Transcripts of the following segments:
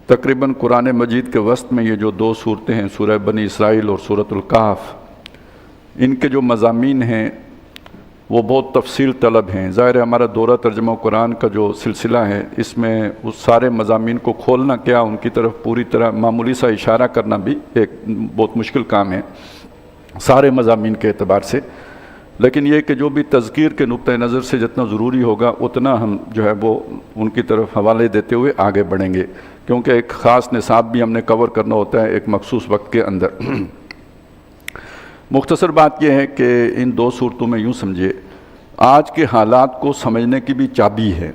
تقریباً قرآن مجید کے وسط میں یہ جو دو صورتیں ہیں، سورہ بنی اسرائیل اور سورۃ الکہف، ان کے جو مضامین ہیں وہ بہت تفصیل طلب ہیں۔ ظاہر ہے ہمارا دورہ ترجمہ قرآن کا جو سلسلہ ہے، اس میں اس سارے مضامین کو کھولنا کیا ان کی طرف پوری طرح معمولی سا اشارہ کرنا بھی ایک بہت مشکل کام ہے سارے مضامین کے اعتبار سے، لیکن یہ کہ جو بھی تذکیر کے نقطہ نظر سے جتنا ضروری ہوگا اتنا ہم جو ہے وہ ان کی طرف حوالے دیتے ہوئے آگے بڑھیں گے، کیونکہ ایک خاص نصاب بھی ہم نے کور کرنا ہوتا ہے ایک مخصوص وقت کے اندر۔ مختصر بات یہ ہے کہ ان دو صورتوں میں یوں سمجھے آج کے حالات کو سمجھنے کی بھی چابی ہے۔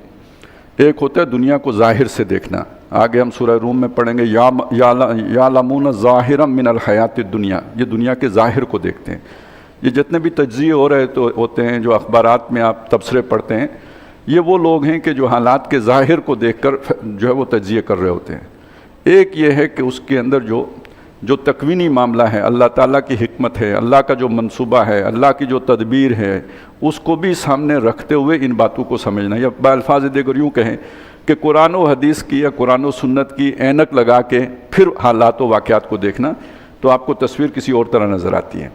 ایک ہوتا ہے دنیا کو ظاہر سے دیکھنا، آگے ہم سورہ روم میں پڑھیں گے یعلمون ظاہرا من الحیات الدنیا، یہ دنیا کے ظاہر کو دیکھتے ہیں۔ یہ جتنے بھی تجزیے ہو رہے ہوتے ہیں، جو اخبارات میں آپ تبصرے پڑھتے ہیں، یہ وہ لوگ ہیں کہ جو حالات کے ظاہر کو دیکھ کر جو ہے وہ تجزیے کر رہے ہوتے ہیں۔ ایک یہ ہے کہ اس کے اندر جو تکوینی معاملہ ہے، اللہ تعالیٰ کی حکمت ہے، اللہ کا جو منصوبہ ہے، اللہ کی جو تدبیر ہے، اس کو بھی سامنے رکھتے ہوئے ان باتوں کو سمجھنا، یا بالفاظ دیگر یوں کہیں کہ قرآن و حدیث کی یا قرآن و سنت کی اینک لگا کے پھر حالات و واقعات کو دیکھنا، تو آپ کو تصویر کسی اور طرح نظر آتی ہے۔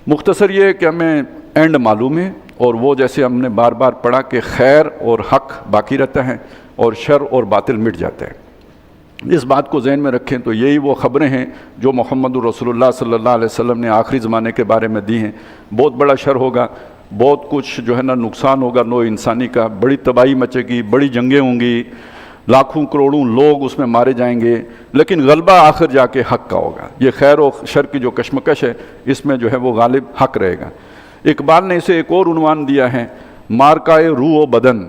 مختصر یہ ہے کہ ہمیں اینڈ معلوم ہے، اور وہ جیسے ہم نے بار بار پڑھا کہ خیر اور حق باقی رہتا ہے اور شر اور باطل مٹ جاتا ہے۔ اس بات کو ذہن میں رکھیں تو یہی وہ خبریں ہیں جو محمد رسول اللہ صلی اللہ علیہ وسلم نے آخری زمانے کے بارے میں دی ہیں۔ بہت بڑا شر ہوگا، بہت کچھ جو ہے نا نقصان ہوگا نوع انسانی کا، بڑی تباہی مچے گی، بڑی جنگیں ہوں گی، لاکھوں کروڑوں لوگ اس میں مارے جائیں گے، لیکن غلبہ آخر جا کے حق کا ہوگا۔ یہ خیر و شر کی جو کشمکش ہے، اس میں جو ہے وہ غالب حق رہے گا۔ اقبال نے اسے ایک اور عنوان دیا ہے، مارکائے روح و بدن۔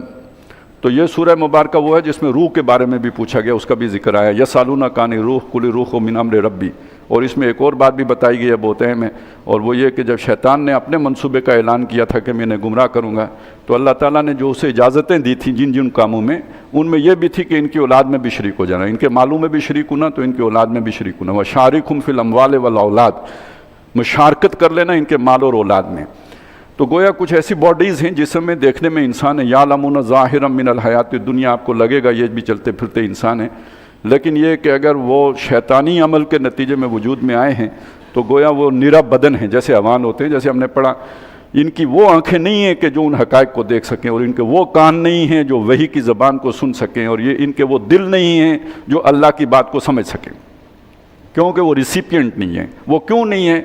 تو یہ سورہ مبارکہ وہ ہے جس میں روح کے بارے میں بھی پوچھا گیا، اس کا بھی ذکر آیا، یسالونک عن الروح قل الروح من امر ربی۔ اور اس میں ایک اور بات بھی بتائی گئی ہے بہت اہم ہے، اور وہ یہ کہ جب شیطان نے اپنے منصوبے کا اعلان کیا تھا کہ میں انہیں گمراہ کروں گا، تو اللہ تعالیٰ نے جو اسے اجازتیں دی تھیں جن جن کاموں میں، ان میں یہ بھی تھی کہ ان کی اولاد میں بھی شریک ہو جانا، ان کے مالوں میں بھی شریک ہونا تو ان کی اولاد میں بھی شریک ہونا، وشارکھم فی الاموال والاولاد، مشارکت کر لینا ان کے مال اور اولاد میں۔ تو گویا کچھ ایسی باڈیز ہیں جسم میں دیکھنے میں انسان ہے، یعلمون ظاہرا من الحیات الدنیا، آپ کو لگے گا یہ بھی چلتے پھرتے انسان ہیں، لیکن یہ کہ اگر وہ شیطانی عمل کے نتیجے میں وجود میں آئے ہیں تو گویا وہ نرا بدن ہیں، جیسے حیوان ہوتے ہیں۔ جیسے ہم نے پڑھا ان کی وہ آنکھیں نہیں ہیں کہ جو ان حقائق کو دیکھ سکیں، اور ان کے وہ کان نہیں ہیں جو وحی کی زبان کو سن سکیں، اور یہ ان کے وہ دل نہیں ہیں جو اللہ کی بات کو سمجھ سکیں، کیونکہ وہ ریسیپینٹ نہیں ہیں۔ وہ کیوں نہیں ہیں؟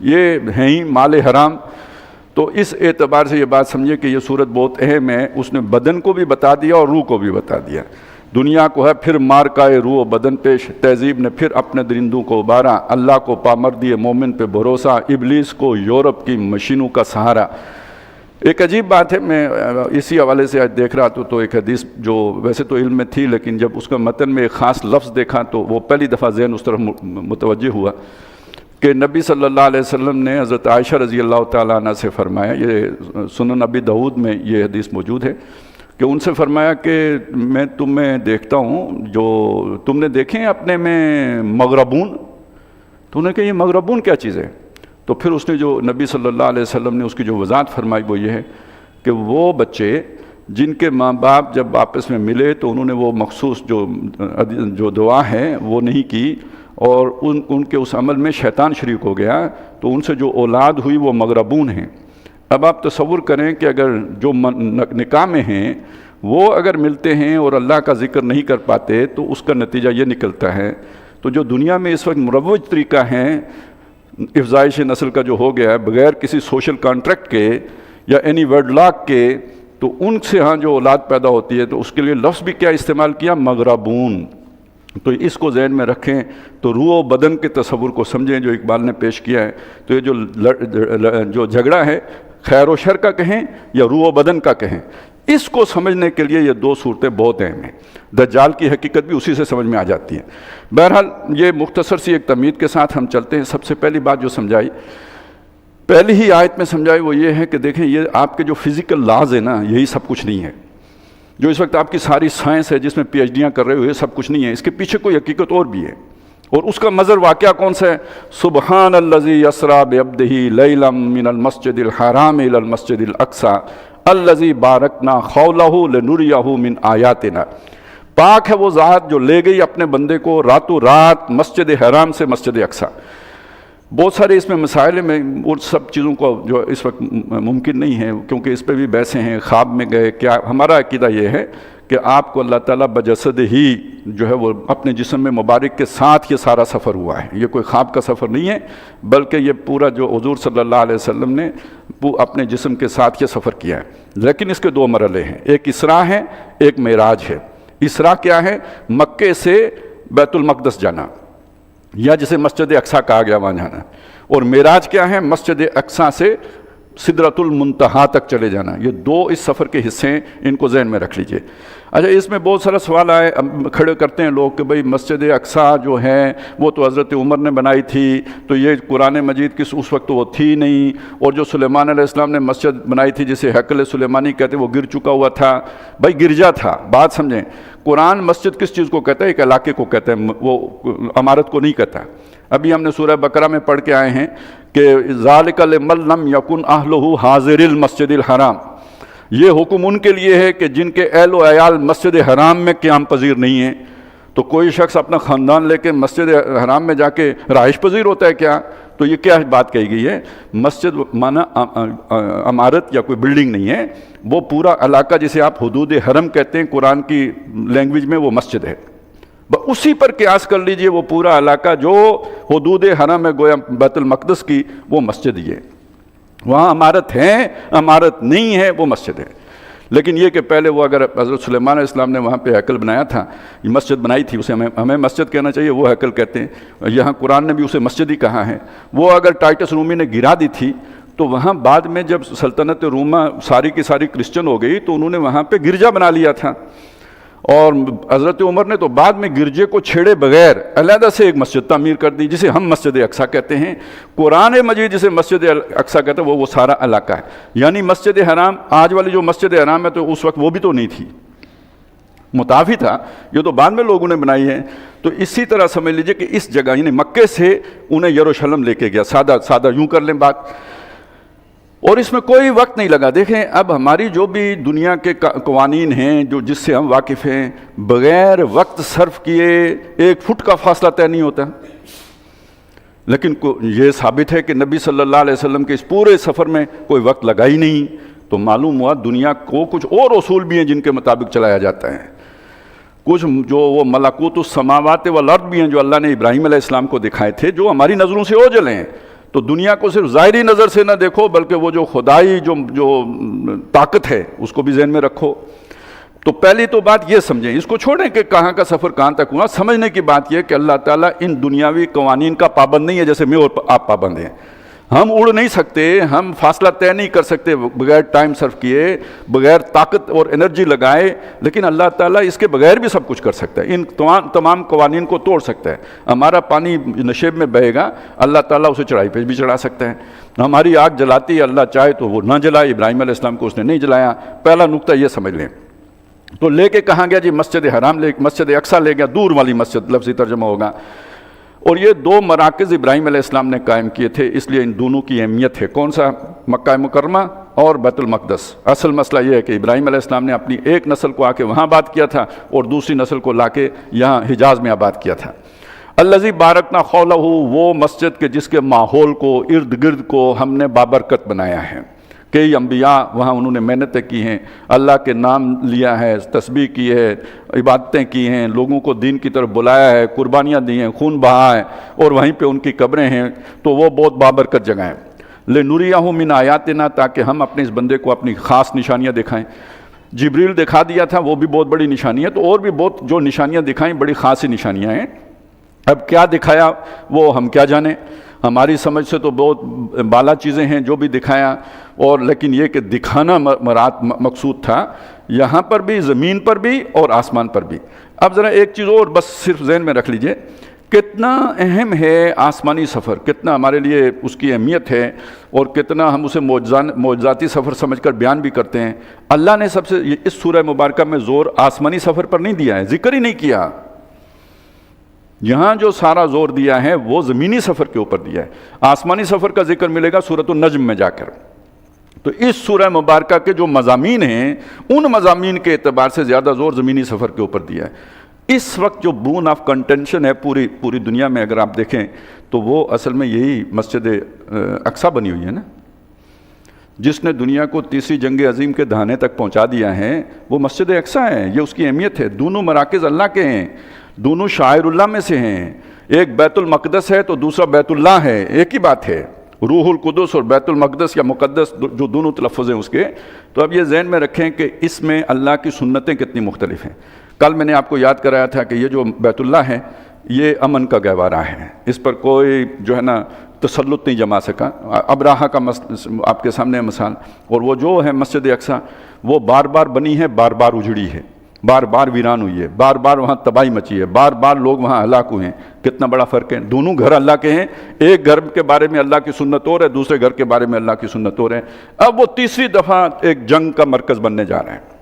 یہ ہیں ہی مال حرام۔ تو اس اعتبار سے یہ بات سمجھے کہ یہ صورت بہت اہم ہے، اس نے بدن کو بھی بتا دیا اور روح کو بھی بتا دیا۔ دنیا کو ہے پھر مارکائے روح و بدن پیش، تہذیب نے پھر اپنے درندوں کو ابھارا، اللہ کو پامردی مومن پہ بھروسہ، ابلیس کو یورپ کی مشینوں کا سہارا۔ ایک عجیب بات ہے، میں اسی حوالے سے آج دیکھ رہا تو ایک حدیث جو ویسے تو علم میں تھی، لیکن جب اس کا متن میں ایک خاص لفظ دیکھا تو وہ پہلی دفعہ ذہن اس طرف متوجہ ہوا کہ نبی صلی اللہ علیہ وسلم نے حضرت عائشہ رضی اللہ تعالیٰ عنہ سے فرمایا، یہ سنن ابی داؤد میں یہ حدیث موجود ہے، کہ ان سے فرمایا کہ میں تمہیں دیکھتا ہوں، جو تم نے دیکھیں اپنے میں مغربون، تو انہوں نے کہا یہ مغربون کیا چیز ہے؟ تو پھر اس نے جو نبی صلی اللہ علیہ وسلم نے اس کی جو وضاحت فرمائی وہ یہ ہے کہ وہ بچے جن کے ماں باپ جب آپس میں ملے تو انہوں نے وہ مخصوص جو دعا ہے وہ نہیں کی، اور ان کے اس عمل میں شیطان شریک ہو گیا، تو ان سے جو اولاد ہوئی وہ مغربون ہیں۔ اب آپ تصور کریں کہ اگر جو نکاح میں ہیں وہ اگر ملتے ہیں اور اللہ کا ذکر نہیں کر پاتے تو اس کا نتیجہ یہ نکلتا ہے۔ تو جو دنیا میں اس وقت مروج طریقہ ہے افزائش نسل کا جو ہو گیا ہے بغیر کسی سوشل کانٹریکٹ کے یا اینی ویڈ لاک کے، تو ان سے ہاں جو اولاد پیدا ہوتی ہے تو اس کے لیے لفظ بھی کیا استعمال کیا؟ مغربون۔ تو اس کو ذہن میں رکھیں تو روح و بدن کے تصور کو سمجھیں جو اقبال نے پیش کیا ہے۔ تو یہ جو جھگڑا ہے خیر و شر کا کہیں یا روح و بدن کا کہیں، اس کو سمجھنے کے لیے یہ دو صورتیں بہت اہم ہیں۔ دجال کی حقیقت بھی اسی سے سمجھ میں آ جاتی ہے۔ بہرحال یہ مختصر سی ایک تمہید کے ساتھ ہم چلتے ہیں۔ سب سے پہلی بات جو سمجھائی، پہلی ہی آیت میں سمجھائی، وہ یہ ہے کہ دیکھیں یہ آپ کے جو فزیکل لاز ہیں نا، یہی سب کچھ نہیں ہے۔ جو اس وقت آپ کی ساری سائنس ہے جس میں پی ایچ ڈیاں کر رہے ہو، یہ سب کچھ نہیں ہے، اس کے پیچھے کوئی حقیقت اور بھی ہے، اور اس کا مظہر واقعہ کون سا ہے؟ سبحان الذی اسریٰ بعبدہ لیلا من المسجد الحرام الی المسجد الاقصی الذی بارکنا حولہ لنریہ من آیاتنا۔ پاک ہے وہ ذات جو لے گئی اپنے بندے کو راتوں رات مسجد حرام سے مسجد اقصی۔ بہت سارے اس میں مسائل میں ان سب چیزوں کو جو اس وقت ممکن نہیں ہے، کیونکہ اس پہ بھی بحثیں ہیں، خواب میں گئے کیا۔ ہمارا عقیدہ یہ ہے کہ آپ کو اللہ تعالیٰ بجسد ہی جو ہے وہ اپنے جسم میں مبارک کے ساتھ یہ سارا سفر ہوا ہے، یہ کوئی خواب کا سفر نہیں ہے، بلکہ یہ پورا جو حضور صلی اللہ علیہ وسلم نے اپنے جسم کے ساتھ یہ سفر کیا ہے۔ لیکن اس کے دو مرحلے ہیں، ایک اسراء ہے، ایک معراج ہے۔ اسراء کیا ہے؟ مکے سے بیت المقدس جانا، یا جسے مسجد اقصی کہا گیا وہاں جانا۔ اور معراج کیا ہے؟ مسجد اقصی سے سدرۃ المنتہا تک چلے جانا۔ یہ دو اس سفر کے حصے ہیں، ان کو ذہن میں رکھ لیجئے۔ اچھا، اس میں بہت سارا سوال آئے کھڑے کرتے ہیں لوگ کہ بھئی مسجد اقصی جو ہے وہ تو حضرت عمر نے بنائی تھی، تو یہ قرآن مجید کی اس وقت تو وہ تھی نہیں، اور جو سلیمان علیہ السلام نے مسجد بنائی تھی جسے ہیکل سلیمانی کہتے ہیں وہ گر چکا ہوا تھا۔ بھئی گرجا تھا، بات سمجھیں۔ قرآن مسجد کس چیز کو کہتا ہے؟ ایک علاقے کو کہتا ہے، وہ عمارت کو نہیں کہتا۔ ابھی ہم نے سورہ بقرہ میں پڑھ کے آئے ہیں کہ ذالک لمن لم یکن اہلہ حاضر المسجد الحرام، یہ حکم ان کے لیے ہے کہ جن کے اہل و عیال مسجد حرام میں قیام پذیر نہیں ہیں۔ تو کوئی شخص اپنا خاندان لے کے مسجد حرام میں جا کے رہائش پذیر ہوتا ہے کیا؟ تو یہ کیا بات کہی گئی ہے؟ مسجد مانا عمارت یا کوئی بلڈنگ نہیں ہے، وہ پورا علاقہ جسے آپ حدود حرم کہتے ہیں قرآن کی لینگویج میں، وہ مسجد ہے۔ اسی پر قیاس کر لیجئے، وہ پورا علاقہ جو حدود حرم ہے گویا بیت المقدس کی، وہ مسجد ہی ہے۔ وہاں عمارت ہے، عمارت نہیں ہے، وہ مسجد ہے۔ لیکن یہ کہ پہلے وہ اگر حضرت سلیمان علیہ السلام نے وہاں پہ ہیکل بنایا تھا، یہ مسجد بنائی تھی، اسے ہمیں مسجد کہنا چاہیے، وہ ہیکل کہتے ہیں۔ یہاں قرآن نے بھی اسے مسجد ہی کہا ہے۔ وہ اگر ٹائٹس رومی نے گرا دی تھی تو وہاں بعد میں جب سلطنت روما ساری کی ساری کرسچن ہو گئی تو انہوں نے وہاں پہ گرجا بنا لیا تھا، اور حضرت عمر نے تو بعد میں گرجے کو چھیڑے بغیر علیحدہ سے ایک مسجد تعمیر کر دی جسے ہم مسجد اقصی کہتے ہیں۔ قرآن مجید جسے مسجد اقصی کہتے ہیں وہ سارا علاقہ ہے۔ یعنی مسجد حرام، آج والی جو مسجد حرام ہے تو اس وقت وہ بھی تو نہیں تھی، متعافی تھا، یہ تو بعد میں لوگوں نے بنائی ہے۔ تو اسی طرح سمجھ لیجئے کہ اس جگہ یعنی مکے سے انہیں یروشلم لے کے گیا، سادہ یوں کر لیں بات، اور اس میں کوئی وقت نہیں لگا۔ دیکھیں اب ہماری جو بھی دنیا کے قوانین ہیں جو جس سے ہم واقف ہیں، بغیر وقت صرف کیے 1 فٹ کا فاصلہ طے نہیں ہوتا، لیکن یہ ثابت ہے کہ نبی صلی اللہ علیہ وسلم کے اس پورے سفر میں کوئی وقت لگا ہی نہیں، تو معلوم ہوا دنیا کو کچھ اور اصول بھی ہیں جن کے مطابق چلایا جاتا ہے، کچھ جو وہ ملکوت السماوات والارض بھی ہیں جو اللہ نے ابراہیم علیہ السلام کو دکھائے تھے، جو ہماری نظروں سے اوجھل ہیں۔ تو دنیا کو صرف ظاہری نظر سے نہ دیکھو، بلکہ وہ جو خدائی جو طاقت ہے اس کو بھی ذہن میں رکھو۔ تو پہلی تو بات یہ سمجھیں، اس کو چھوڑیں کہ کہاں کا سفر کہاں تک ہوا، سمجھنے کی بات یہ کہ اللہ تعالیٰ ان دنیاوی قوانین کا پابند نہیں ہے جیسے میں اور آپ پابند ہیں۔ ہم اڑ نہیں سکتے، ہم فاصلہ طے نہیں کر سکتے بغیر ٹائم صرف کیے، بغیر طاقت اور انرجی لگائے، لیکن اللہ تعالیٰ اس کے بغیر بھی سب کچھ کر سکتا ہے، ان تمام قوانین کو توڑ سکتا ہے۔ ہمارا پانی نشیب میں بہے گا، اللہ تعالیٰ اسے چڑھائی پہ بھی چڑھا سکتا ہے۔ ہماری آگ جلاتی ہے، اللہ چاہے تو وہ نہ جلائے، ابراہیم علیہ السلام کو اس نے نہیں جلایا۔ پہلا نقطہ یہ سمجھ لیں۔ تو لے کے کہاں گیا جی؟ مسجد حرام مسجد اقصی لے گیا، دور والی مسجد لفظی ترجمہ ہوگا۔ اور یہ 2 مراکز ابراہیم علیہ السلام نے قائم کیے تھے، اس لیے ان دونوں کی اہمیت ہے۔ کون سا؟ مکہ مکرمہ اور بیت المقدس۔ اصل مسئلہ یہ ہے کہ ابراہیم علیہ السلام نے اپنی ایک نسل کو آ کے وہاں آباد کیا تھا اور دوسری نسل کو لا کے یہاں حجاز میں آباد کیا تھا۔ الذی بارکنا حولہ، وہ مسجد کے جس کے ماحول کو، ارد گرد کو ہم نے بابرکت بنایا ہے۔ کئی انبیاء وہاں انہوں نے محنتیں کی ہیں، اللہ کے نام لیا ہے، تسبیح کی ہے، عبادتیں کی ہیں، لوگوں کو دین کی طرف بلایا ہے، قربانیاں دی ہیں، خون بہا ہے، اور وہیں پہ ان کی قبریں ہیں۔ تو وہ بہت بابرکت جگہ ہیں۔ لِنُرِيَهُ مِنْ آیاتنا، تاکہ ہم اپنے اس بندے کو اپنی خاص نشانیاں دکھائیں۔ جبریل دکھا دیا تھا، وہ بھی بہت بڑی نشانی ہے، تو اور بھی بہت جو نشانیاں دکھائیں بڑی خاصی نشانیاں ہیں۔ اب کیا دکھایا وہ ہم کیا جانیں، ہماری سمجھ سے تو بہت بالا چیزیں ہیں جو بھی دکھایا، اور لیکن یہ کہ دکھانا مراد مقصود تھا، یہاں پر بھی، زمین پر بھی اور آسمان پر بھی۔ اب ذرا ایک چیز اور بس صرف ذہن میں رکھ لیجئے، کتنا اہم ہے آسمانی سفر، کتنا ہمارے لیے اس کی اہمیت ہے، اور کتنا ہم اسے معجزاتی سفر سمجھ کر بیان بھی کرتے ہیں۔ اللہ نے سب سے اس سورہ مبارکہ میں زور آسمانی سفر پر نہیں دیا ہے، ذکر ہی نہیں کیا۔ یہاں جو سارا زور دیا ہے وہ زمینی سفر کے اوپر دیا ہے۔ آسمانی سفر کا ذکر ملے گا سورۃ النجم میں جا کر۔ تو اس سورہ مبارکہ کے جو مضامین ہیں ان مضامین کے اعتبار سے زیادہ زور زمینی سفر کے اوپر دیا ہے۔ اس وقت جو بون آف کنٹینشن ہے پوری دنیا میں اگر آپ دیکھیں تو وہ اصل میں یہی مسجد اقصیٰ بنی ہوئی ہے نا، جس نے دنیا کو تیسری جنگ عظیم کے دہانے تک پہنچا دیا ہے وہ مسجد اقصیٰ ہے۔ یہ اس کی اہمیت ہے۔ دونوں مراکز اللہ کے ہیں، دونوں شاعر اللہ میں سے ہیں۔ ایک بیت المقدس ہے تو دوسرا بیت اللہ ہے، ایک ہی بات ہے۔ روح القدس اور بیت المقدس یا مقدس جو دونوں تلفظ ہیں اس کے، تو اب یہ ذہن میں رکھیں کہ اس میں اللہ کی سنتیں کتنی مختلف ہیں۔ کل میں نے آپ کو یاد کرایا تھا کہ یہ جو بیت اللہ ہے یہ امن کا گہوارہ ہے، اس پر کوئی جو ہے نا تسلط نہیں جما سکا۔ ابراہہ کا آپ کے سامنے مثال، اور وہ جو ہے مسجد اقصیٰ وہ بار بار بنی ہے، بار بار اجڑی ہے، بار بار ویران ہوئی ہے، بار بار وہاں تباہی مچی ہے، بار بار لوگ وہاں ہلاک ہوئے ہیں۔ کتنا بڑا فرق ہے، دونوں گھر اللہ کے ہیں، ایک گھر کے بارے میں اللہ کی سنت اور ہے، دوسرے گھر کے بارے میں اللہ کی سنت اور ہے۔ اب وہ تیسری دفعہ ایک جنگ کا مرکز بننے جا رہا ہے،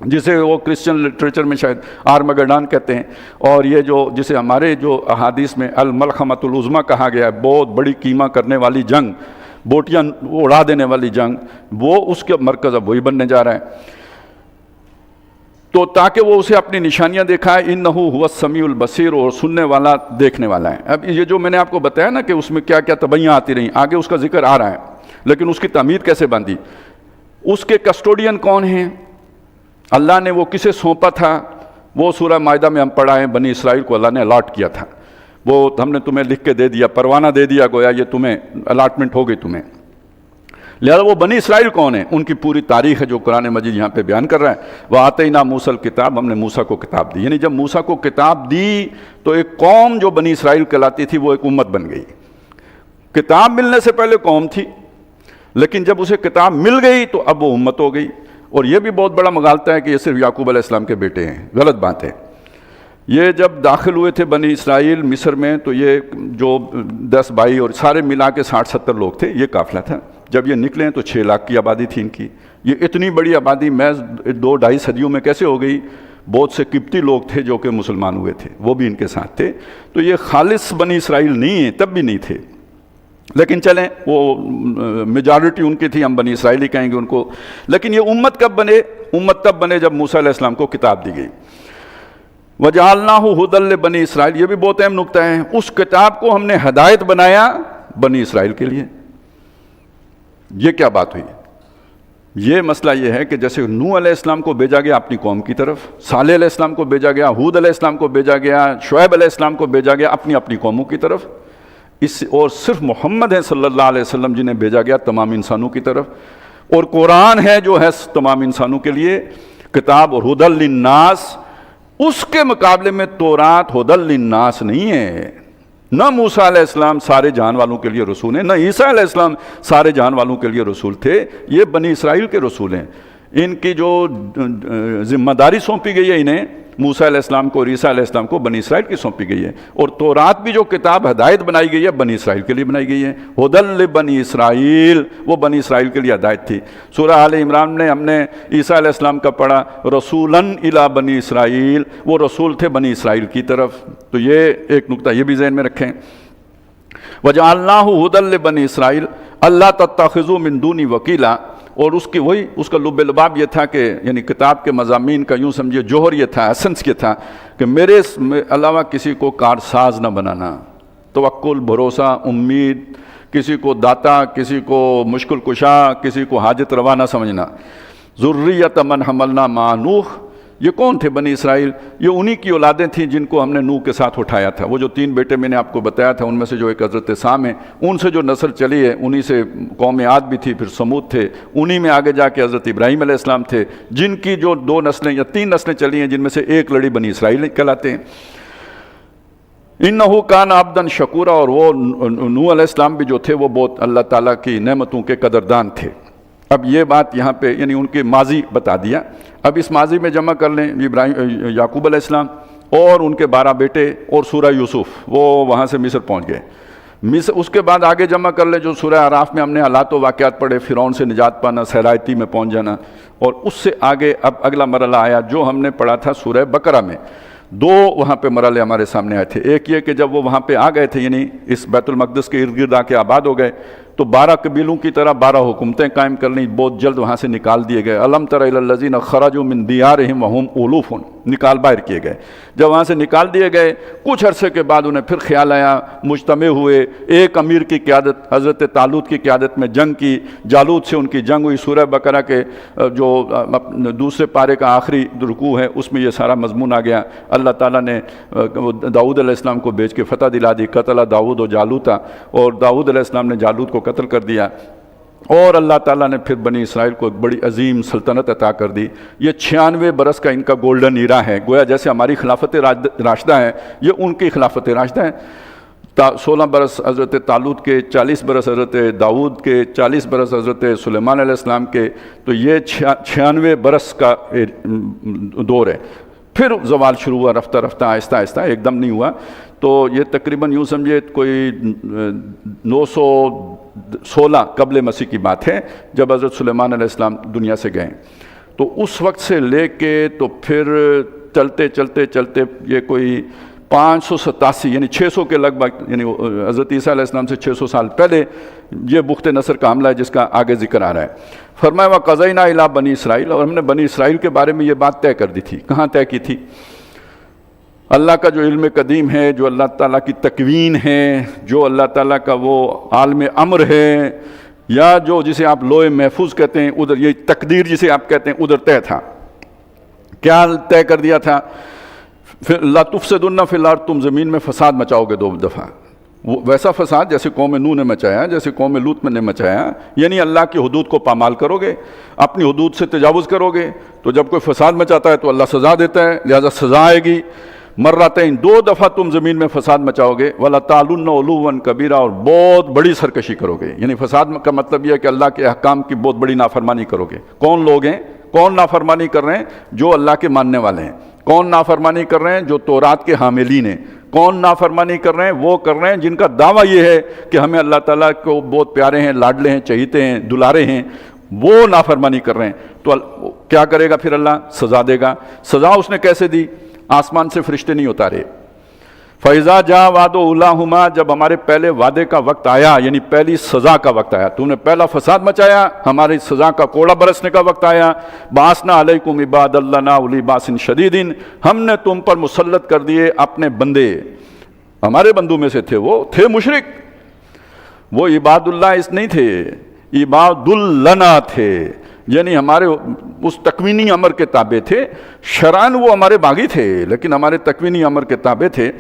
جسے وہ کرسچن لٹریچر میں شاید آرمگڈان کہتے ہیں، اور یہ جسے ہمارے جو احادیث میں الملحمۃ العظمیٰ کہا گیا ہے، بہت بڑی کیما کرنے والی جنگ، بوٹیاں اڑا دینے والی جنگ، وہ اس کے مرکز اب وہی بننے جا رہا ہے۔ تو تاکہ وہ اسے اپنی نشانیاں دکھائے، انہ هو السمیع البصیر، اور سننے والا دیکھنے والا ہے۔ اب یہ جو میں نے آپ کو بتایا نا کہ اس میں کیا کیا تباہیاں آتی رہیں، آگے اس کا ذکر آ رہا ہے، لیکن اس کی تعمیر کیسے باندھی، اس کے کسٹوڈین کون ہیں، اللہ نے وہ کسے سونپا تھا، وہ سورہ مائدہ میں ہم پڑھا ہے، بنی اسرائیل کو اللہ نے الاٹ کیا تھا، وہ ہم نے تمہیں لکھ کے دے دیا، پروانہ دے دیا، گویا یہ تمہیں الاٹمنٹ ہو گئی تمہیں۔ لہذا وہ بنی اسرائیل کون ہیں، ان کی پوری تاریخ ہے جو قرآن مجید یہاں پہ بیان کر رہا ہے۔ وَآتَيْنَا مُوسَى الْكِتَابَ، ہم نے موسیٰ کو کتاب دی، یعنی جب موسیٰ کو کتاب دی تو ایک قوم جو بنی اسرائیل کہلاتی تھی وہ ایک امت بن گئی۔ کتاب ملنے سے پہلے قوم تھی، لیکن جب اسے کتاب مل گئی تو اب وہ امت ہو گئی۔ اور یہ بھی بہت بڑا مغالطہ ہے کہ یہ صرف یعقوب علیہ السلام کے بیٹے ہیں، غلط بات ہے۔ یہ جب داخل ہوئے تھے بنی اسرائیل مصر میں تو یہ جو 10 بھائی اور سارے ملا کے 60-70 لوگ تھے، یہ قافلہ تھا۔ جب یہ نکلے تو 6 لاکھ کی آبادی تھی ان کی۔ یہ اتنی بڑی آبادی محض 2-2.5 صدیوں میں کیسے ہو گئی؟ بہت سے قبطی لوگ تھے جو کہ مسلمان ہوئے تھے، وہ بھی ان کے ساتھ تھے۔ تو یہ خالص بنی اسرائیل نہیں ہیں، تب بھی نہیں تھے، لیکن چلیں وہ میجارٹی ان کی تھی، ہم بنی اسرائیلی کہیں گے ان کو۔ لیکن یہ امت کب بنے؟ امت تب بنے جب موسیٰ علیہ السلام کو کتاب دی گئی۔ وَجَعَلْنَاهُ هُدًى لِّبَنِي اسرائیل، یہ بھی بہت اہم نکتہ ہے، اس کتاب کو ہم نے ہدایت بنایا بنی اسرائیل کے لیے۔ یہ کیا بات ہوئی؟ یہ مسئلہ یہ ہے کہ جیسے نوح علیہ السلام کو بھیجا گیا اپنی قوم کی طرف، صالح علیہ السلام کو بھیجا گیا، ہود علیہ السلام کو بھیجا گیا، شعیب علیہ السلام کو بھیجا گیا اپنی قوموں کی طرف، اور صرف محمد ہے صلی اللہ علیہ وسلم جنہیں بھیجا گیا تمام انسانوں کی طرف، اور قرآن ہے جو ہے تمام انسانوں کے لیے کتاب اور ہدی للناس۔ اس کے مقابلے میں تورات ہدی للناس نہیں ہے۔ نہ موسیٰ علیہ السلام سارے جہان والوں کے لیے رسول ہیں، نہ عیسیٰ علیہ السلام سارے جہان والوں کے لیے رسول تھے، یہ بنی اسرائیل کے رسول ہیں۔ ان کی جو ذمہ داری سونپی گئی ہے انہیں، موسیٰ علیہ السلام کو اور عیسیٰ علیہ السلام کو بنی اسرائیل کی سونپی گئی ہے، اور تورات بھی جو کتاب ہدایت بنائی گئی ہے بنی اسرائیل کے لیے بنائی گئی ہے۔ ہدی لبنی اسرائیل، وہ بنی اسرائیل کے لیے ہدایت تھی۔ سورہ آل عمران میں ہم نے عیسیٰ علیہ السلام کا پڑھا، رسولاً الی بنی اسرائیل، وہ رسول تھے بنی اسرائیل کی طرف۔ تو یہ ایک نکتہ یہ بھی ذہن میں رکھیں۔ وَجَعَلْنَاهُ هُدًى لِّبَنِي اسرائیل اَلَّا تَتَّخِذُوا مِن دُونِي وَكِيلًا، اور اس کا لب لباب یہ تھا کہ یعنی کتاب کے مضامین کا یوں سمجھے جوہر یہ تھا، ایسنس یہ تھا کہ میرے علاوہ کسی کو کارساز نہ بنانا، توکل، بھروسہ، امید، کسی کو داتا، کسی کو مشکل کشا، کسی کو حاجت روا نہ سمجھنا۔ ذریۃ من حملنا مع نوح، یہ کون تھے بنی اسرائیل؟ یہ انہی کی اولادیں تھیں جن کو ہم نے نوح کے ساتھ اٹھایا تھا۔ وہ جو 3 بیٹے میں نے آپ کو بتایا تھا، ان میں سے جو ایک حضرت سام ہے، ان سے جو نسل چلی ہے انہی سے قوم عاد بھی تھی، پھر سمود تھے، انہی میں آگے جا کے حضرت ابراہیم علیہ السلام تھے، جن کی جو 2 نسلیں یا 3 نسلیں چلی ہیں، جن میں سے ایک لڑی بنی اسرائیل کہلاتے ہیں۔ انہ کان عبدا شکورا، اور وہ نوح علیہ السلام بھی جو تھے وہ بہت اللہ تعالیٰ کی نعمتوں کے قدردان تھے۔ اب یہ بات یہاں پہ یعنی ان کے ماضی بتا دیا۔ اب اس ماضی میں جمع کر لیں یعقوب علیہ السلام اور ان کے 12 بیٹے اور سورہ یوسف، وہ وہاں سے مصر پہنچ گئے۔ اس کے بعد آگے جمع کر لیں جو سورہ اعراف میں ہم نے حالات و واقعات پڑھے، فرعون سے نجات پانا، صحرائے میں پہنچ جانا، اور اس سے آگے اب اگلا مرحلہ آیا جو ہم نے پڑھا تھا سورہ بقرہ میں۔ 2 وہاں پہ مرحلے ہمارے سامنے آئے تھے۔ ایک یہ کہ جب وہ وہاں پہ آ گئے تھے، یعنی اس بیت المقدس کے ارد گرد آ کے آباد ہو گئے، تو 12 قبیلوں کی طرح 12 حکومتیں قائم کر لیں، بہت جلد وہاں سے نکال دیے گئے۔ الم تر الی الذین خرجوا من دیارہم وہم الوف، نکال باہر کیے گئے۔ جب وہاں سے نکال دیے گئے کچھ عرصے کے بعد انہیں پھر خیال آیا، مجتمع ہوئے، ایک امیر کی قیادت، حضرت طالوت کی قیادت میں جنگ کی، جالوت سے ان کی جنگ ہوئی۔ سورہ بقرہ کے جو دوسرے پارے کا آخری رکوع ہے اس میں یہ سارا مضمون آ گیا۔ اللہ تعالیٰ نے داؤد علیہ السلام کو بھیج کے فتح دلا دی، قتل داؤد و جالوتا، اور داؤد علیہ السلام نے جالوت کو قتل کر دیا، اور اللہ تعالیٰ نے پھر بنی اسرائیل کو ایک بڑی عظیم سلطنت عطا کر دی۔ یہ 96 برس کا ان کا گولڈن ایرا ہے، گویا جیسے ہماری خلافت راشدہ ہے، یہ ان کی خلافت راشدہ ہے۔ 16 برس حضرت طالوت کے، 40 برس حضرت داؤد کے، 40 برس حضرت سلیمان علیہ السلام کے، تو یہ 96 برس کا دور ہے۔ پھر زوال شروع ہوا رفتہ رفتہ، آہستہ آہستہ، ایک دم نہیں ہوا۔ تو یہ تقریباً یوں سمجھے کوئی 916 قبل مسیح کی بات ہے جب حضرت سلیمان علیہ السلام دنیا سے گئے۔ تو اس وقت سے لے کے تو پھر چلتے چلتے چلتے یہ کوئی 587 یعنی 600 کے لگ بھگ، یعنی حضرت عیسیٰ علیہ السلام سے 600 سال پہلے یہ بخت نصر کا حملہ ہے جس کا آگے ذکر آ رہا ہے۔ فرمایا وَقَضَيْنَا إِلَىٰ بنی اسرائیل، اور ہم نے بنی اسرائیل کے بارے میں یہ بات طے کر دی تھی۔ کہاں طے کی تھی؟ اللہ کا جو علم قدیم ہے، جو اللہ تعالیٰ کی تکوین ہے، جو اللہ تعالیٰ کا وہ عالم امر ہے، یا جو جسے آپ لوح محفوظ کہتے ہیں، ادھر یہ تقدیر جسے آپ کہتے ہیں، ادھر طے تھا۔ کیا طے کر دیا تھا؟ لَا تُفْسِدُنَّ فِي الْأَرْضِ، تم زمین میں فساد مچاؤ گے 2 دفعہ، ویسا فساد جیسے قوم نوح نے مچایا، جیسے قوم لوط نے مچایا، یعنی اللہ کی حدود کو پامال کرو گے، اپنی حدود سے تجاوز کرو گے۔ تو جب کوئی فساد مچاتا ہے تو اللہ سزا دیتا ہے، لہذا سزا آئے گی۔ مرتين 2 دفعہ تم زمین میں فساد مچاؤ گے، وَلَتَعْلُنَّ عُلُوًّا كَبِيرًا، اور بہت بڑی سرکشی کرو گے۔ یعنی فساد کا مطلب یہ ہے کہ اللہ کے احکام کی بہت بڑی نافرمانی کرو گے۔ کون لوگ ہیں؟ کون نافرمانی کر رہے ہیں؟ جو اللہ کے ماننے والے ہیں۔ کون نافرمانی کر رہے ہیں؟ جو تورات کے حاملین ہیں۔ کون نافرمانی کر رہے ہیں؟ وہ کر رہے ہیں جن کا دعویٰ یہ ہے کہ ہمیں اللہ تعالیٰ کو بہت پیارے ہیں، لاڈلے ہیں، چہیتے ہیں، دلارے ہیں، وہ نافرمانی کر رہے ہیں۔ تو کیا کرے گا پھر اللہ؟ سزا دے گا۔ سزا اس نے کیسے دی؟ آسمان سے فرشتے نہیں اتارے۔ فَإِذَا جَاءَ وَعْدُ أُولَاهُمَا، جب ہمارے پہلے وعدے کا وقت آیا، یعنی پہلی سزا کا وقت آیا، تم نے پہلا فساد مچایا، ہماری سزا کا کوڑا برسنے کا وقت آیا۔ بَعَثْنَا عَلَيْكُمْ عِبَادًا لَنَا أُولِي بَأْسٍ شَدِيدٍ، ہم نے تم پر مسلط کر دیے اپنے بندے، ہمارے بندوں میں سے تھے، وہ تھے مشرک، وہ عباد اللہ اس نہیں تھے، عباد لنا تھے، یعنی ہمارے اس تکوینی امر کے تابع تھے۔ شرعاً وہ ہمارے باغی تھے لیکن ہمارے تکوینی امر کے تابع تھے،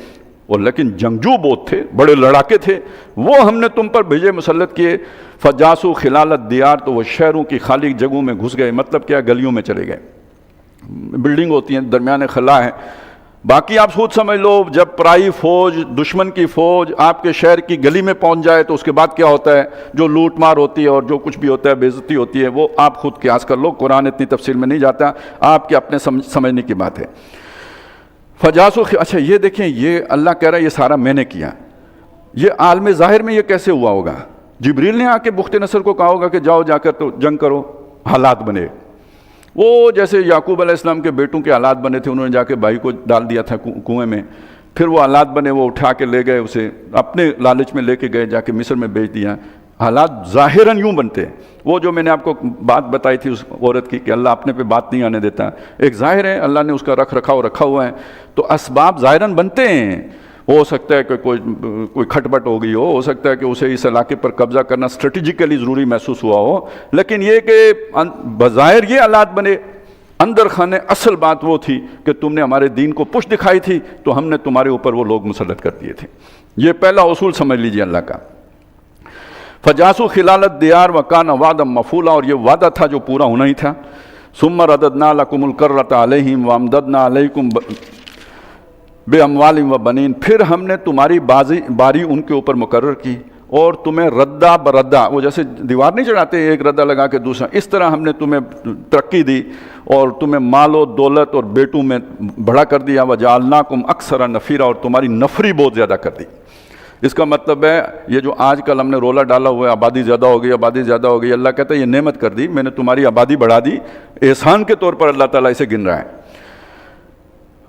اور لیکن جنگجو بہت تھے، بڑے لڑاکے تھے، وہ ہم نے تم پر بھیجے، مسلط کیے۔ فجاسو خلال الدیار، تو وہ شہروں کی خالی جگہوں میں گھس گئے، مطلب کیا؟ گلیوں میں چلے گئے۔ بلڈنگ ہوتی ہیں، درمیان خلا ہے، باقی آپ خود سمجھ لو، جب پرائی فوج، دشمن کی فوج آپ کے شہر کی گلی میں پہنچ جائے تو اس کے بعد کیا ہوتا ہے؟ جو لوٹ مار ہوتی ہے اور جو کچھ بھی ہوتا ہے، بے عزتی ہوتی ہے، وہ آپ خود قیاس کر لو، قرآن اتنی تفصیل میں نہیں جاتا، آپ کے اپنے سمجھنے کی بات ہے۔ فجاسو، اچھا یہ دیکھیں، یہ اللہ کہہ رہا ہے یہ سارا میں نے کیا، یہ عالم ظاہر میں یہ کیسے ہوا ہوگا؟ جبریل نے آ کے بخت نصر کو کہا ہوگا کہ جاؤ جا کر تو جنگ کرو، حالات بنے۔ وہ جیسے یعقوب علیہ السلام کے بیٹوں کے حالات بنے تھے، انہوں نے جا کے بھائی کو ڈال دیا تھا کنویں میں، پھر وہ حالات بنے، وہ اٹھا کے لے گئے، اسے اپنے لالچ میں لے کے گئے، جا کے مصر میں بیچ دیا۔ حالات ظاہراً یوں بنتے ہیں، وہ جو میں نے آپ کو بات بتائی تھی اس عورت کی کہ اللہ اپنے پہ بات نہیں آنے دیتا، ایک ظاہر ہے، اللہ نے اس کا رکھ رکھا ہوا ہے، تو اسباب ظاہراً بنتے ہیں۔ ہو سکتا ہے کہ کوئی کھٹپٹ ہو گئی ہو سکتا ہے کہ اسے اس علاقے پر قبضہ کرنا اسٹریٹجیکلی ضروری محسوس ہوا ہو، لیکن یہ کہ بظاہر یہ حالات بنے، اندر خانے اصل بات وہ تھی کہ تم نے ہمارے دین کو پشت دکھائی تھی تو ہم نے تمہارے اوپر وہ لوگ مسلط کر دیے تھے۔ یہ پہلا اصول سمجھ لیجیے اللہ کا۔ فجاسو خلال الدیار وکان وعدا مفعولا، اور یہ وعدہ تھا جو پورا ہونا ہی تھا۔ ثم رددنا لکم الکرۃ علیہم وامددنا علیکم باموال و بنین، پھر ہم نے تمہاری باری ان کے اوپر مقرر کی اور تمہیں ردہ بردہ، وہ جیسے دیوار نہیں چڑھاتے ایک ردہ لگا کے دوسرا، اس طرح ہم نے تمہیں ترقی دی اور تمہیں مال و دولت اور بیٹوں میں بڑا کر دیا۔ وجعلناکم اکثر نفیرا، اور تمہاری نفری بہت زیادہ کر دی۔ اس کا مطلب ہے یہ جو آج کل ہم نے رولا ڈالا ہوا ہے آبادی زیادہ ہو گئی، آبادی زیادہ ہو گئی، اللہ کہتا ہے یہ نعمت کر دی، میں نے تمہاری آبادی بڑھا دی، احسان کے طور پر اللہ تعالیٰ اسے گن رہا ہے۔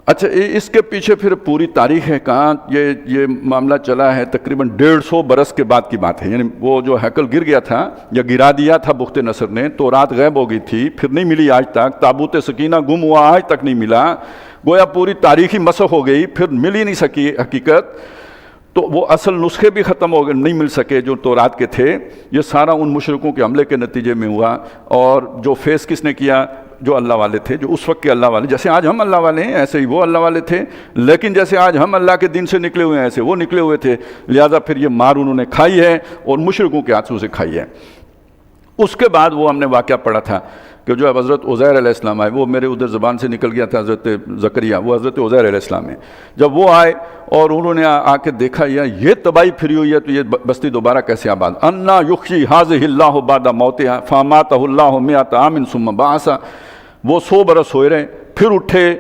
اچھا اس کے پیچھے پھر پوری تاریخ ہے کہاں یہ معاملہ چلا ہے تقریباً 150 برس کے بعد کی بات ہے. یعنی وہ جو ہیکل گر گیا تھا یا گرا دیا تھا بخت نصر نے، تو رات غائب ہو گئی تھی، پھر نہیں ملی آج تک. تابوت سکینہ گم ہوا، آج تک نہیں ملا. گویا پوری تاریخی مسخ ہو گئی، پھر مل ہی نہیں سکی حقیقت. تو وہ اصل نسخے بھی ختم ہو گئے، نہیں مل سکے جو تورات کے تھے. یہ سارا ان مشرکوں کے حملے کے نتیجے میں ہوا. اور جو فیس کس نے کیا؟ جو اللہ والے تھے، جو اس وقت کے اللہ والے. جیسے آج ہم اللہ والے ہیں ایسے ہی وہ اللہ والے تھے، لیکن جیسے آج ہم اللہ کے دین سے نکلے ہوئے ہیں ایسے وہ نکلے ہوئے تھے. لہذا پھر یہ مار انہوں نے کھائی ہے اور مشرکوں کے ہاتھوں سے کھائی ہے. اس کے بعد وہ ہم نے واقعہ پڑھا تھا کہ جو حضرت عزیر علیہ السلام آئے، وہ میرے ادھر زبان سے نکل گیا تھا حضرت زکریا، وہ حضرت عزیر علیہ السلام ہیں. جب وہ آئے اور انہوں نے آ کے دیکھا یہ تباہی پھری ہوئی ہے تو یہ بستی دوبارہ کیسے آباد؟ انا یحیی ھذہ اللہ بعد موتہا فاماتہ اللہ مئۃ عام ثم بعثہ. وہ 100 برس ہوئے رہے، پھر اٹھے،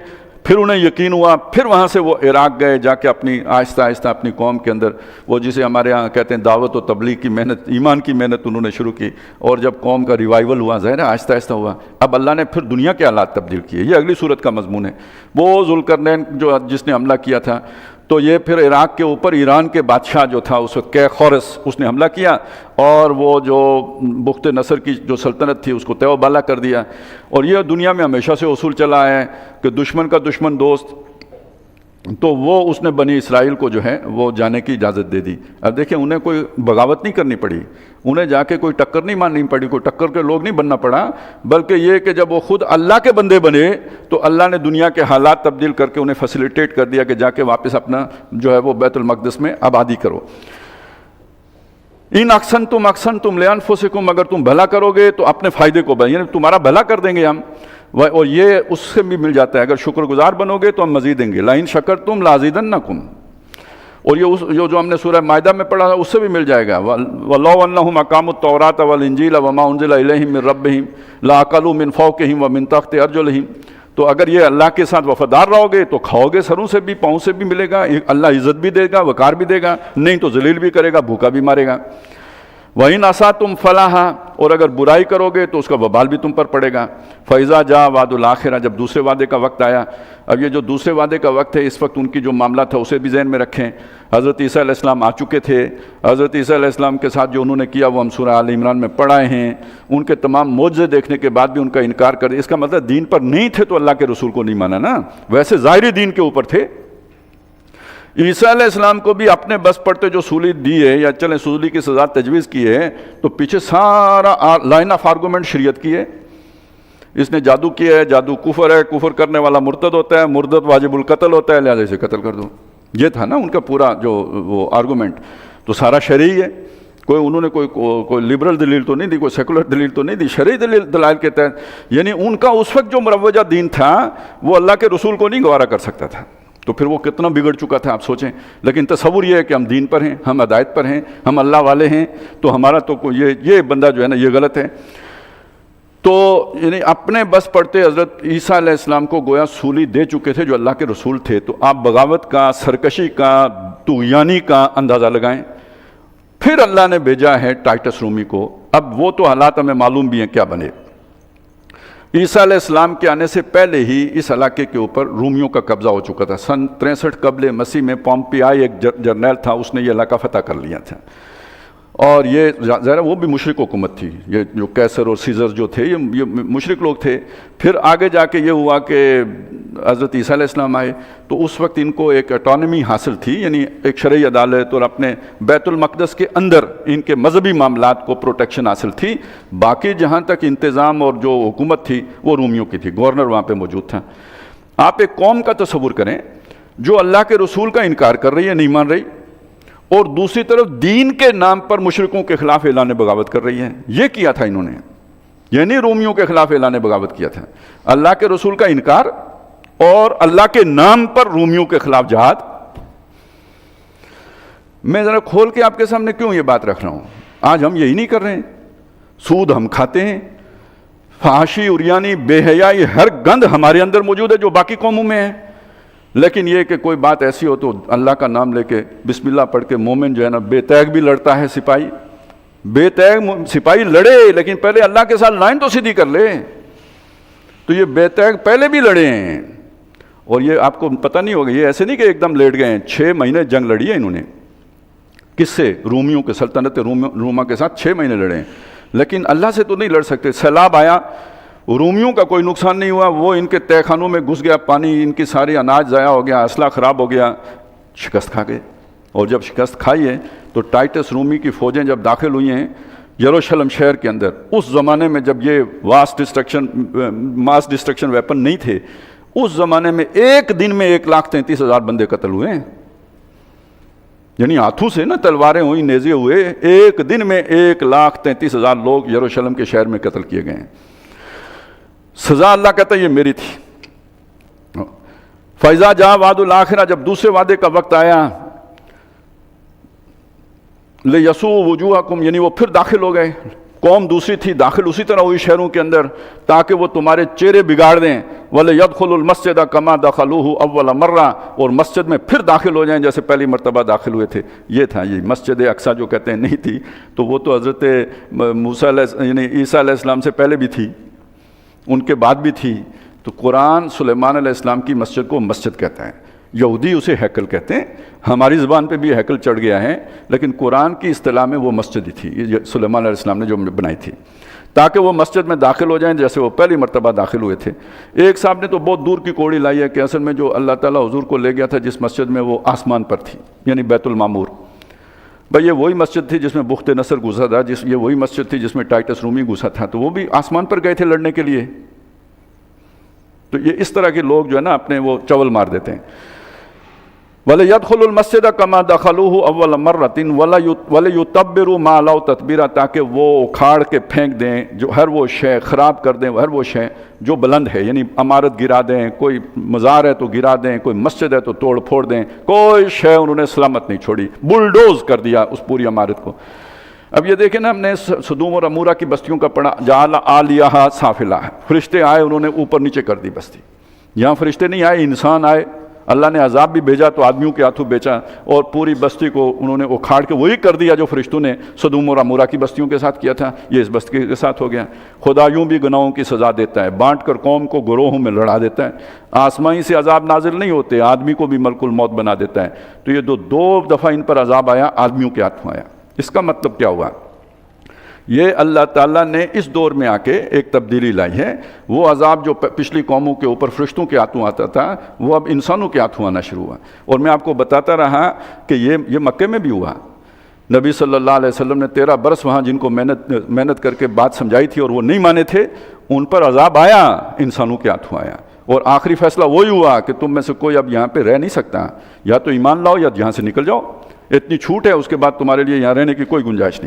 پھر انہیں یقین ہوا، پھر وہاں سے وہ عراق گئے، جا کے اپنی آہستہ آہستہ اپنی قوم کے اندر وہ جسے ہمارے ہاں کہتے ہیں دعوت و تبلیغ کی محنت، ایمان کی محنت انہوں نے شروع کی. اور جب قوم کا ریوائول ہوا، ظاہر ہے آہستہ آہستہ ہوا. اب اللہ نے پھر دنیا کے حالات تبدیل کیے. یہ اگلی صورت کا مضمون ہے. وہ ذوالقرنین جو جس نے حملہ کیا تھا، تو یہ پھر عراق کے اوپر ایران کے بادشاہ جو تھا اس وقت کیخورس، اس نے حملہ کیا اور وہ جو بخت نصر کی جو سلطنت تھی اس کو تیو بالا کر دیا. اور یہ دنیا میں ہمیشہ سے اصول چلا ہے کہ دشمن کا دشمن دوست. تو وہ اس نے بنی اسرائیل کو جو ہے وہ جانے کی اجازت دے دی. اب دیکھیں انہیں کوئی بغاوت نہیں کرنی پڑی، انہیں جا کے کوئی ٹکر نہیں ماننی پڑی، کوئی ٹکر کے لوگ نہیں بننا پڑا، بلکہ یہ کہ جب وہ خود اللہ کے بندے بنے تو اللہ نے دنیا کے حالات تبدیل کر کے انہیں فیسیلیٹیٹ کر دیا کہ جا کے واپس اپنا جو ہے وہ بیت المقدس میں آبادی کرو. ان احسنتم لانفسکم، اگر تم بھلا کرو گے تو اپنے فائدے کو یعنی تمہارا بھلا کر دیں گے ہم. اور یہ اس سے بھی مل جاتا ہے، اگر شکر گزار بنو گے تو ہم مزید دیں گے. لئن شکرتم لازیدنکم. اور یہ جو ہم نے سورہ مائدہ میں پڑھا اس سے بھی مل جائے گا. وَلَوْ أَنَّهُمْ أَقَامُوا التَّوْرَاةَ وَالْإِنْجِيلَ وَمَا أُنزِلَ إِلَيْهِمْ مِنْ رَبِّهِمْ لَأَكَلُوا مِنْ فَوْقِهِمْ وَمِنْ تَحْتِ أَرْجُلِهِمْ. تو اگر یہ اللہ کے ساتھ وفادار رہو گے تو کھاؤ گے سروں سے بھی، پاؤں سے بھی ملے گا، اللہ عزت بھی دے گا، وقار بھی دے گا، نہیں تو ذلیل بھی کرے گا، بھوکا بھی مارے گا. وَإِنْ أَسَأْتُمْ فَلَهَا. اور اگر برائی کرو گے تو اس کا وبال بھی تم پر پڑے گا. فَإِذَا جَاءَ وَعْدُ الْآخِرَةِ. جب دوسرے وعدے کا وقت آیا. اب یہ جو دوسرے وعدے کا وقت ہے اس وقت ان کی جو معاملہ تھا اسے بھی ذہن میں رکھیں. حضرت عیسیٰ علیہ السلام آ چکے تھے. حضرت عیسیٰ علیہ السلام کے ساتھ جو انہوں نے کیا وہ ہم سورہ آل عمران میں پڑھائے ہیں. ان کے تمام معجزے دیکھنے کے بعد بھی ان کا انکار کر دیا. اس کا مطلب دین پر نہیں تھے تو اللہ کے رسول کو نہیں مانا نا، ویسے ظاہری دین کے اوپر تھے. عیسیٰ علیہ السلام کو بھی اپنے بس پڑتے جو سولی دی ہے یا چلیں سولی کی سزا تجویز کی ہے تو پیچھے سارا لائن آف آرگومنٹ شریعت کی ہے. اس نے جادو کیا ہے، جادو کفر ہے، کفر کرنے والا مرتد ہوتا ہے، مرتد واجب القتل ہوتا ہے، لہذا اسے قتل کر دو. یہ تھا نا ان کا پورا جو وہ آرگومنٹ. تو سارا شرعی ہے. انہوں نے کوئی لبرل دلیل تو نہیں دی، کوئی سیکولر دلیل تو نہیں دی، شرعی دلائل کے تحت. یعنی ان کا اس وقت جو مروجہ دین تھا وہ اللہ کے رسول کو نہیں گوارا کر سکتا تھا. تو پھر وہ کتنا بگڑ چکا تھا آپ سوچیں. لیکن تصور یہ ہے کہ ہم دین پر ہیں، ہم ہدایت پر ہیں، ہم اللہ والے ہیں، تو ہمارا تو یہ بندہ جو ہے نا یہ غلط ہے. تو یعنی اپنے بس پڑتے حضرت عیسیٰ علیہ السلام کو گویا سولی دے چکے تھے جو اللہ کے رسول تھے. تو آپ بغاوت کا، سرکشی کا، طغیانی کا اندازہ لگائیں. پھر اللہ نے بھیجا ہے ٹائٹس رومی کو. اب وہ تو حالات ہمیں معلوم بھی ہیں کیا بنے. عیسیٰ علیہ السلام کے آنے سے پہلے ہی اس علاقے کے اوپر رومیوں کا قبضہ ہو چکا تھا. سن 63 قبل مسیح میں پومپیائی ایک جرنیل تھا، اس نے یہ علاقہ فتح کر لیا تھا. اور یہ ظاہر وہ بھی مشرک حکومت تھی. یہ جو کیسر اور سیزر جو تھے یہ مشرک لوگ تھے. پھر آگے جا کے یہ ہوا کہ حضرت عیسیٰ علیہ السلام آئے تو اس وقت ان کو ایک اٹانومی حاصل تھی، یعنی ایک شرعی عدالت اور اپنے بیت المقدس کے اندر ان کے مذہبی معاملات کو پروٹیکشن حاصل تھی. باقی جہاں تک انتظام اور جو حکومت تھی وہ رومیوں کی تھی، گورنر وہاں پہ موجود تھا. آپ ایک قوم کا تصور کریں جو اللہ کے رسول کا انکار کر رہی ہے، نہیں مان رہی، اور دوسری طرف دین کے نام پر مشرکوں کے خلاف اعلان بغاوت کر رہی ہے. یہ کیا تھا انہوں نے، یعنی رومیوں کے خلاف اعلان بغاوت کیا تھا. اللہ کے رسول کا انکار اور اللہ کے نام پر رومیوں کے خلاف جہاد. میں ذرا کھول کے آپ کے سامنے کیوں یہ بات رکھ رہا ہوں. آج ہم یہی نہیں کر رہے ہیں. سود ہم کھاتے ہیں، فحاشی، عریانی، بے حیائی، ہر گند ہمارے اندر موجود ہے جو باقی قوموں میں ہے. لیکن یہ کہ کوئی بات ایسی ہو تو اللہ کا نام لے کے بسم اللہ پڑھ کے مومن جو ہے نا بے تیغ بھی لڑتا ہے. سپاہی بے تیغ سپاہی لڑے لیکن پہلے اللہ کے ساتھ لائن تو سیدھی کر لے. تو یہ بے تیغ پہلے بھی لڑے ہیں اور یہ آپ کو پتہ نہیں ہوگا، یہ ایسے نہیں کہ ایک دم لیٹ گئے ہیں، 6 مہینے جنگ لڑی ہے انہوں نے. کس سے؟ رومیوں کے، سلطنت روما کے ساتھ 6 مہینے لڑے ہیں. لیکن اللہ سے تو نہیں لڑ سکتے. سیلاب آیا، رومیوں کا کوئی نقصان نہیں ہوا، وہ ان کے تہہ خانوں میں گھس گیا پانی، ان کی ساری اناج ضائع ہو گیا، اسلحہ خراب ہو گیا، شکست کھا گئے. اور جب شکست کھائی ہے تو ٹائٹس رومی کی فوجیں جب داخل ہوئی ہیں یروشلم شہر کے اندر، اس زمانے میں جب یہ ماس ڈسٹرکشن ویپن نہیں تھے، اس زمانے میں ایک دن میں 1,33,000 بندے قتل ہوئے ہیں. یعنی ہاتھوں سے نا، تلواریں ہوئی، نیزے ہوئے، ایک دن میں 1,33,000 لوگ یروشلم کے شہر میں قتل کیے گئے ہیں. سزا اللہ کہتا ہے یہ میری تھی. فَإِذَا جَاءَ وَعْدُ الْآخِرَةِ، جب دوسرے وعدے کا وقت آیا، لِيَسُوءُ وُجُوهَكُمْ، یعنی وہ پھر داخل ہو گئے. قوم دوسری تھی، داخل اسی طرح ہوئی شہروں کے اندر تاکہ وہ تمہارے چہرے بگاڑ دیں. وَلَيَدْخُلُوا الْمَسْجِدَ كَمَا دَخَلُوهُ أَوَّلَ مَرَّةٍ، اور مسجد میں پھر داخل ہو جائیں جیسے پہلی مرتبہ داخل ہوئے تھے. یہ تھا، یہ مسجد اقصیٰ جو کہتے ہیں نہیں تھی، تو وہ تو حضرت موسیٰ یعنی عیسیٰ علیہ السلام سے پہلے بھی تھی، ان کے بعد بھی تھی. تو قرآن سلیمان علیہ السلام کی مسجد کو مسجد کہتا ہے، یہودی اسے ہیکل کہتے ہیں. ہماری زبان پہ بھی ہیکل چڑھ گیا ہے، لیکن قرآن کی اصطلاح میں وہ مسجد ہی تھی، یہ سلیمان علیہ السلام نے جو بنائی تھی تاکہ وہ مسجد میں داخل ہو جائیں جیسے وہ پہلی مرتبہ داخل ہوئے تھے. ایک صاحب نے تو بہت دور کی کوڑی لائی ہے کہ اصل میں جو اللہ تعالیٰ حضور کو لے گیا تھا جس مسجد میں، وہ آسمان پر تھی، یعنی بیت المعمور. بھائی یہ وہی مسجد تھی جس میں بخت نصر گھسا تھا، یہ وہی مسجد تھی جس میں ٹائٹس رومی گھسا تھا، تو وہ بھی آسمان پر گئے تھے لڑنے کے لیے. تو یہ اس طرح کے لوگ جو ہے نا اپنے وہ چول مار دیتے ہیں. وَلَيَدْخُلُوا الْمَسْجِدَ كَمَا دَخَلُوهُ أَوَّلَ مَرَّةٍ وَلَيُتَبِّرُوا مَا عَلَوْا تَتْبِيرًا، تاکہ وہ اکھاڑ کے پھینک دیں جو ہر وہ شے، خراب کر دیں ہر وہ شے جو بلند ہے. یعنی عمارت گرا دیں، کوئی مزار ہے تو گرا دیں، کوئی مسجد ہے تو توڑ پھوڑ دیں، کوئی شے انہوں نے سلامت نہیں چھوڑی، بلڈوز کر دیا اس پوری عمارت کو. اب یہ دیکھیں نا، ہم نے سدوم اور عمورہ کی بستیوں کا پڑھا، جعل عالیہا سافلہ، فرشتے آئے انہوں نے اوپر نیچے کر دی بستی. یہاں فرشتے نہیں آئے، انسان آئے، اللہ نے عذاب بھی بھیجا تو آدمیوں کے ہاتھوں بیچا، اور پوری بستی کو انہوں نے اکھاڑ کے وہی کر دیا جو فرشتوں نے سدوم اور عمورہ کی بستیوں کے ساتھ کیا تھا، یہ اس بستی کے ساتھ ہو گیا. خدا یوں بھی گناہوں کی سزا دیتا ہے، بانٹ کر قوم کو گروہوں میں لڑا دیتا ہے. آسمانی سے عذاب نازل نہیں ہوتے، آدمی کو بھی ملک الموت بنا دیتا ہے. تو یہ دو دفعہ ان پر عذاب آیا، آدمیوں کے ہاتھوں آیا. اس کا مطلب کیا ہوا؟ یہ اللہ تعالیٰ نے اس دور میں آ کے ایک تبدیلی لائی ہے. وہ عذاب جو پچھلی قوموں کے اوپر فرشتوں کے ہاتھوں آتا تھا، وہ اب انسانوں کے ہاتھوں آنا شروع ہوا. اور میں آپ کو بتاتا رہا کہ یہ مکے میں بھی ہوا. نبی صلی اللہ علیہ وسلم نے 13 برس وہاں جن کو محنت کر کے بات سمجھائی تھی اور وہ نہیں مانے تھے، ان پر عذاب آیا، انسانوں کے ہاتھوں آیا. اور آخری فیصلہ وہی ہوا کہ تم میں سے کوئی اب یہاں پہ رہ نہیں سکتا، یا تو ایمان لاؤ یا یہاں سے نکل جاؤ. اتنی چھوٹ ہے، اس کے بعد تمہارے لیے یہاں رہنے کی کوئی گنجائش نہیں.